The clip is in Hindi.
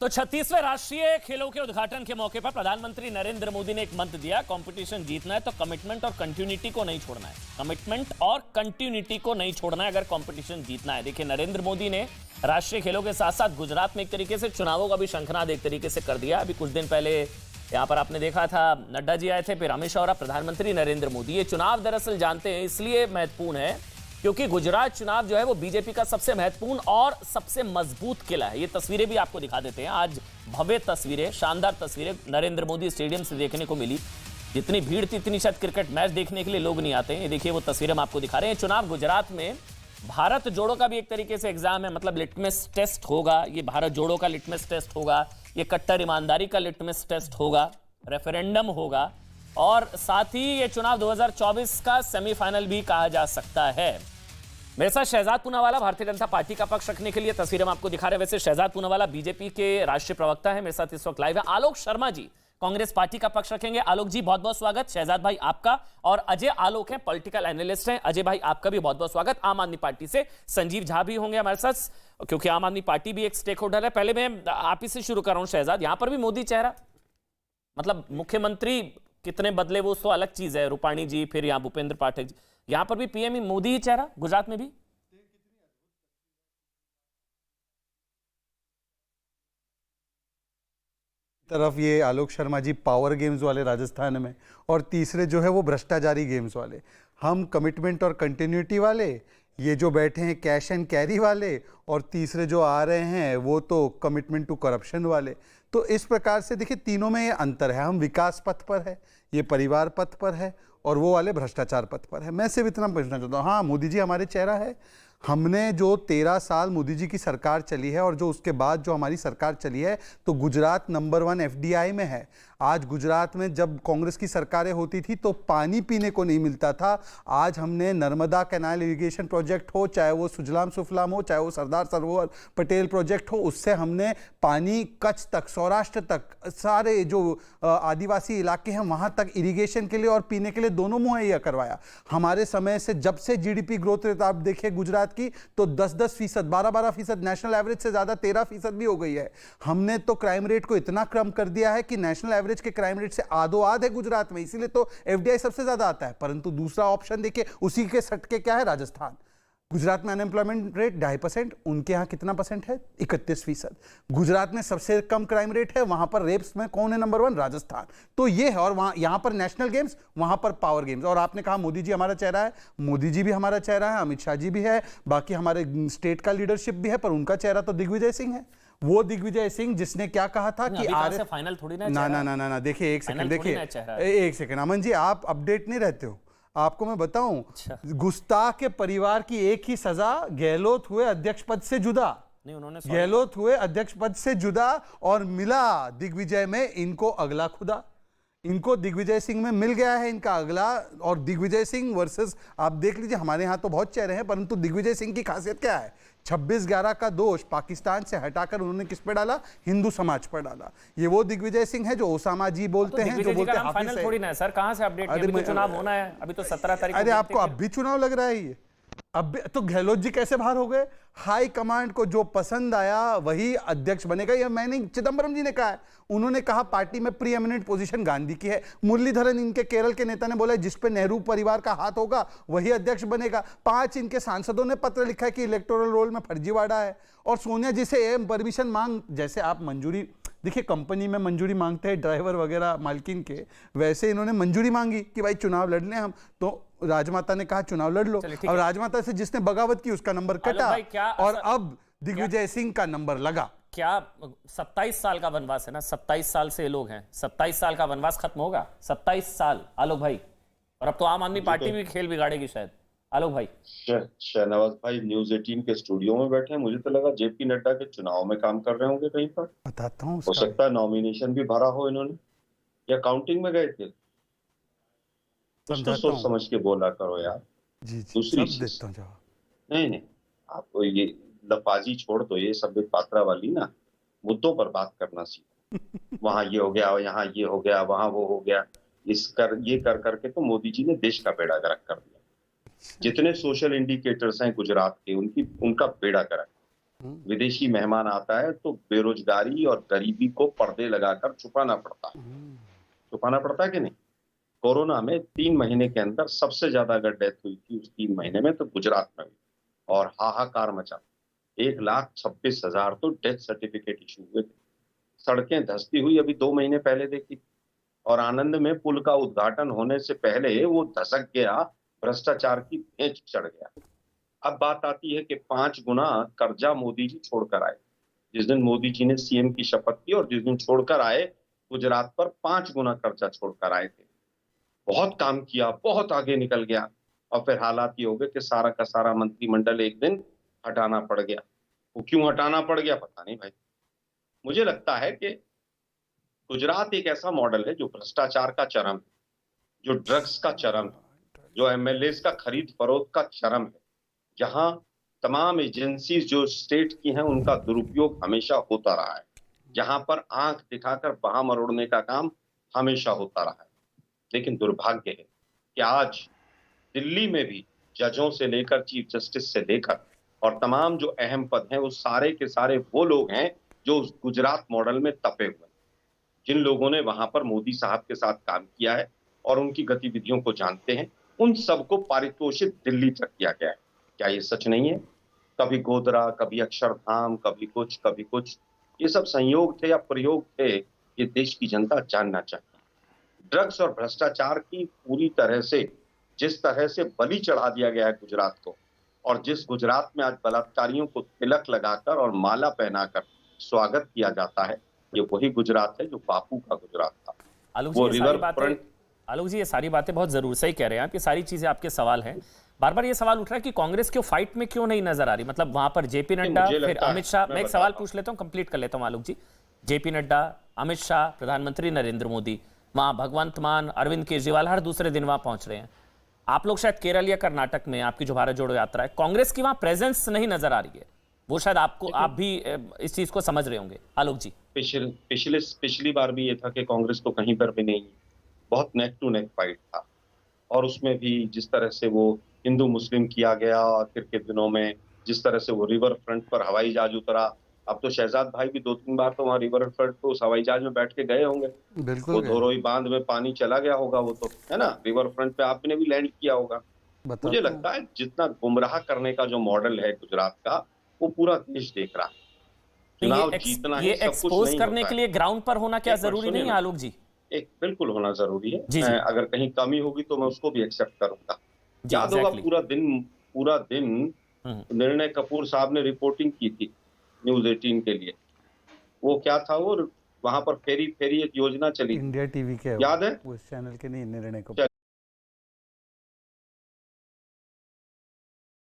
तो 36वें राष्ट्रीय खेलों के उद्घाटन के मौके पर प्रधानमंत्री नरेंद्र मोदी ने एक मंत्र दिया, कंपटीशन जीतना है तो कमिटमेंट और कंटिन्यूटी को नहीं छोड़ना है। कमिटमेंट और कंटिन्यूटी को नहीं छोड़ना है अगर कंपटीशन जीतना है। देखिए, नरेंद्र मोदी ने राष्ट्रीय खेलों के साथ साथ गुजरात में एक तरीके से चुनावों का भी शंखनाद एक तरीके से कर दिया। अभी कुछ दिन पहले यहां पर आपने देखा था, नड्डा जी आए थे, फिर अमित शाह और प्रधानमंत्री नरेंद्र मोदी। ये चुनाव दरअसल जानते हैं इसलिए महत्वपूर्ण है क्योंकि गुजरात चुनाव जो है वो बीजेपी का सबसे महत्वपूर्ण और सबसे मजबूत किला है। ये तस्वीरें भी आपको दिखा देते हैं। आज भव्य तस्वीरें, शानदार तस्वीरें नरेंद्र मोदी स्टेडियम से देखने को मिली। जितनी भीड़ थी इतनी शायद क्रिकेट मैच देखने के लिए लोग नहीं आते हैं। ये देखिए, वो तस्वीरें हम आपको दिखा रहे हैं। चुनाव गुजरात में भारत जोड़ो का भी एक तरीके से एग्जाम है, मतलब लिटमस टेस्ट होगा। ये भारत जोड़ो का लिटमस टेस्ट होगा, ये कट्टर ईमानदारी का लिटमस टेस्ट होगा, रेफरेंडम होगा और साथ ही ये चुनाव 2024 का सेमीफाइनल भी कहा जा सकता है। मेरे साथ शहजाद पूनावाला भारतीय जनता पार्टी का पक्ष रखने के लिए तस्वीरें हम आपको दिखा रहे हैं। वैसे शहजाद पूनावाला बीजेपी के राष्ट्रीय प्रवक्ता है, मेरे साथ इस वक्त लाइव है। आलोक शर्मा जी कांग्रेस पार्टी का पक्ष रखेंगे। आलोक जी बहुत बहुत स्वागत। शहजाद भाई आपका और अजय आलोक हैं, पॉलिटिकल एनालिस्ट हैं। अजय भाई आपका भी बहुत बहुत स्वागत। आम आदमी पार्टी से संजीव झा भी होंगे हमारे साथ, क्योंकि आम आदमी पार्टी भी एक स्टेक होल्डर है। पहले मैं आप ही से शुरू कर रहा हूं शहजाद, यहां पर भी मोदी चेहरा, मतलब मुख्यमंत्री कितने बदले वो तो अलग चीज है, रूपाणी जी, फिर यहाँ भूपेंद्र पाठक जी, यहां पर भी पीएम मोदी ही चेहरा, गुजरात में भी। तरफ ये आलोक शर्मा जी पावर गेम्स वाले राजस्थान में, और तीसरे जो है वो भ्रष्टाचारी गेम्स वाले। हम कमिटमेंट और कंटिन्यूटी वाले, ये जो बैठे हैं कैश एंड कैरी वाले, और तीसरे जो आ रहे हैं वो तो कमिटमेंट टू करप्शन वाले। तो इस प्रकार से देखिए, तीनों में ये अंतर है। हम विकास पथ पर है, ये परिवार पथ पर है, और वो वाले भ्रष्टाचार पथ पर है। मैं सिर्फ इतना पूछना चाहता हूँ, हाँ मोदी जी हमारे चेहरा है। हमने जो 13 साल मोदी जी की सरकार चली है और जो उसके बाद जो हमारी सरकार चली है, तो गुजरात नंबर 1 एफडीआई में है। आज गुजरात में जब कांग्रेस की सरकारें होती थी तो पानी पीने को नहीं मिलता था। आज हमने नर्मदा कैनाल इरिगेशन प्रोजेक्ट हो, चाहे वो सुजलाम सुफलाम हो, चाहे वो सरदार सरोवर पटेल प्रोजेक्ट हो, उससे हमने पानी कच्छ तक, सौराष्ट्र तक, सारे जो आदिवासी इलाके हैं वहाँ तक इरिगेशन के लिए और पीने के लिए दोनों मुहैया करवाया। हमारे समय से जब से जीडीपी ग्रोथ रेट आप देखें गुजरात की, तो 10-10%, 12-12%, नेशनल एवरेज से ज्यादा 13% भी हो गई है। हमने तो क्राइम रेट को इतना कम कर दिया है कि नेशनल एवरेज के क्राइम रेट से आधो-आध है गुजरात में, इसीलिए तो एफडीआई सबसे ज्यादा आता है। परंतु दूसरा ऑप्शन देखिए, उसी के सटके क्या है, राजस्थान। गुजरात में अनएम्प्लॉयमेंट रेट 2.5%, उनके यहाँ कितना परसेंट है, 31%। गुजरात में सबसे कम क्राइम रेट है, वहां पर रेप्स में कौन है नंबर 1, राजस्थान। तो ये है, और वहां यहां पर नेशनल गेम्स, वहां पर पावर गेम्स। और आपने कहा मोदी जी हमारा चेहरा है, मोदी जी भी हमारा चेहरा है, अमित शाह जी भी है, बाकी हमारे स्टेट का लीडरशिप भी है, पर उनका चेहरा तो दिग्विजय सिंह है। वो दिग्विजय सिंह जिसने क्या कहा था कि आर फाइनल थोड़ी ना, ना देखिए, एक सेकंड देखिए, एक सेकंड अमन जी, आप अपडेट नहीं रहते हो। आपको मैं बताऊं, गुस्ताख के परिवार की एक ही सजा, गहलोत हुए अध्यक्ष पद से जुदा। नहीं, उन्होंने गहलोत हुए अध्यक्ष पद से जुदा, और मिला दिग्विजय में इनको अगला खुदा। इनको दिग्विजय सिंह में मिल गया है इनका अगला। और दिग्विजय सिंह वर्सेस, आप देख लीजिए, हमारे यहाँ तो बहुत चेहरे हैं, परंतु दिग्विजय सिंह की खासियत क्या है, 26/11 का दोष पाकिस्तान से हटाकर उन्होंने किस पे डाला, हिंदू समाज पर डाला। ये वो दिग्विजय सिंह है जो ओसामा जी बोलते हैं, जो बोलते हैं फाइनल थोड़ी ना है सर, कहां से अपडेट, अभी तो चुनाव होना है, अभी तो 17 तारीख। अरे आपको अब भी चुनाव लग रहा है ये? अब तो गहलोत जी कैसे बाहर हो गए? हाई कमांड को जो पसंद आया वही अध्यक्ष बनेगा। यह मैंने, चिदंबरम जी ने कहा है, उन्होंने कहा पार्टी में प्री एमिनेंट पोजीशन गांधी की है। मुरलीधरन इनके केरल के नेता ने बोला जिस पे नेहरू परिवार का हाथ होगा वही अध्यक्ष बनेगा। 5 इनके सांसदों ने पत्र लिखा है कि इलेक्टोरल रोल में फर्जीवाड़ा है। और सोनिया जी से परमिशन मांग, जैसे आप मंजूरी, देखिए कंपनी में मंजूरी मांगते हैं ड्राइवर वगैरह मालकिन के, वैसे इन्होंने मंजूरी मांगी कि भाई चुनाव लड़ लें हम, तो राजमाता ने कहा चुनाव लड़ लो। और राजमाता से जिसने बगावत की उसका नंबर कटा, और अब दिग्विजय सिंह का नंबर लगा। क्या 27 साल का वनवास है ना, 27 साल से लोग हैं, 27 साल का वनवास खत्म होगा? 27 साल आलोक भाई, और अब तो आम आदमी पार्टी भी खेल बिगाड़ेगी शायद। आलोक भाई, शहनवाज भाई न्यूज 18 के स्टूडियो में बैठे हैं, मुझे तो लगा जेपी नड्डा के चुनाव में काम कर रहे होंगे कहीं पर। बताता हूँ, हो सकता है नॉमिनेशन भी भरा हो इन्होंने, या काउंटिंग में गए थे। कुछ तो सोच समझ के बोला करो यार। जी, दूसरी देता हूं जवाब। नहीं, आपको ये लफाजी छोड़ दो, ये सब पात्रा वाली ना, मुद्दों पर बात करना सीखो। वहां ये हो गया, यहाँ ये हो गया, वहां वो हो गया, ये कर करके तो मोदी जी ने देश का बेड़ा गर्क कर दिया। जितने सोशल इंडिकेटर्स हैं गुजरात के, उनका बेड़ा गर्क। विदेशी मेहमान आता है तो बेरोजगारी और गरीबी को पर्दे लगाकर छुपाना पड़ता है कि नहीं। कोरोना में 3 महीने के अंदर सबसे ज्यादा अगर डेथ हुई थी उस 3 महीने में तो गुजरात में हुई और हाहाकार मचा। 1,26,000 तो डेथ सर्टिफिकेट इशू हुए थे। सड़कें धंसती हुई अभी 2 महीने पहले देखी और आनंद में पुल का उद्घाटन होने से पहले वो धसक गया, भ्रष्टाचार की भेंट चढ़ गया। अब बात आती है कि 5 गुना कर्जा मोदी जी छोड़कर आए। जिस दिन मोदी जी ने सीएम की शपथ की और जिस दिन छोड़कर आए, गुजरात पर 5 गुना कर्जा छोड़कर आए थे। बहुत काम किया, बहुत आगे निकल गया और फिर हालात ये हो गए कि सारा का सारा मंत्रिमंडल एक दिन हटाना पड़ गया। वो क्यों हटाना पड़ गया पता नहीं भाई। मुझे लगता है कि गुजरात एक ऐसा मॉडल है जो भ्रष्टाचार का चरम है, जो ड्रग्स का चरम है, जो एमएलए का खरीद फरोख्त का चरम है, जहां तमाम एजेंसीज जो स्टेट की हैं उनका दुरुपयोग हमेशा होता रहा है, जहां पर आंख दिखाकर बाह मरोड़ने का काम हमेशा होता रहा है। लेकिन दुर्भाग्य है कि आज दिल्ली में भी जजों से लेकर चीफ जस्टिस से लेकर और तमाम जो अहम पद हैं वो सारे के सारे वो लोग हैं जो उस गुजरात मॉडल में तपे हुए हैं, जिन लोगों ने वहां पर मोदी साहब के साथ काम किया है और उनकी गतिविधियों को जानते हैं, उन सबको पारितोषित दिल्ली तक किया गया है। क्या ये सच नहीं है? कभी गोधरा, कभी अक्षरधाम, कभी कुछ, ये सब संयोग थे या प्रयोग थे, ये देश की जनता जानना चाहिए। ड्रग्स और भ्रष्टाचार की पूरी तरह से जिस तरह से बलि चढ़ा दिया गया है गुजरात को, और जिस गुजरात में आज बलात्कारियों को तिलक लगाकर और माला पहनाकर स्वागत किया जाता है, ये वही गुजरात है जो बापू का गुजरात था। आलोक जी, ये सारी बातें बहुत जरूर सही कह रहे हैं आप। ये सारी चीजें आपके सवाल हैं। बार बार ये सवाल उठ रहा है कि कांग्रेस क्यों फाइट में क्यों नहीं नजर आ रही। मतलब वहां पर जेपी नड्डा, फिर अमित शाह। मैं एक सवाल पूछ लेता हूं, कंप्लीट कर लेता हूं आलोक जी। जेपी नड्डा, अमित शाह, प्रधानमंत्री नरेंद्र मोदी, वहां भगवंत मान, अरविंद केजरीवाल हर दूसरे दिन वहां पहुंच रहे हैं। आप लोग शायद केरल या कर्नाटक में, आपकी जो भारत जोड़ो यात्रा है, कांग्रेस की वहां प्रेजेंस नहीं नजर आ रही है। वो शायद आप भी इस चीज को समझ रहे होंगे। आलोक जी, पिछली बार भी ये था कि कांग्रेस तो कहीं पर भी नहीं, बहुत नेक टू नेक फाइट था और उसमें भी जिस तरह से वो हिंदू मुस्लिम किया गया, आखिर के दिनों में जिस तरह से वो रिवर फ्रंट पर हवाई जहाज उतरा। अब तो शहजाद भाई भी 2-3 बार तो वहाँ रिवर फ्रंट पे उस हवाई जहाज में बैठ के गए होंगे। बिल्कुल, वो धोरोई बांध में पानी चला गया होगा, वो तो है ना, रिवर फ्रंट पे आपने भी लैंड किया होगा। मुझे लगता है जितना गुमराह करने का जो मॉडल है गुजरात का, वो पूरा देश देख रहा है। चुनाव जीतना है, सब कुछ एक्सपोज नहीं करने होता के है। लिए ग्राउंड पर होना क्या जरूरी नहीं है आलोक जी? एक बिल्कुल होना जरूरी है। जी, जी। अगर कहीं कमी होगी तो मैं उसको भी एक्सेप्ट करूंगा। जी, याद होगा exactly। पूरा दिन निर्णय कपूर साहब ने रिपोर्टिंग की थी न्यूज 18 के लिए। वो क्या था, वो वहां पर फेरी एक योजना चली, इंडिया टीवी के, याद है? उस चैनल के नहीं, निर्णय को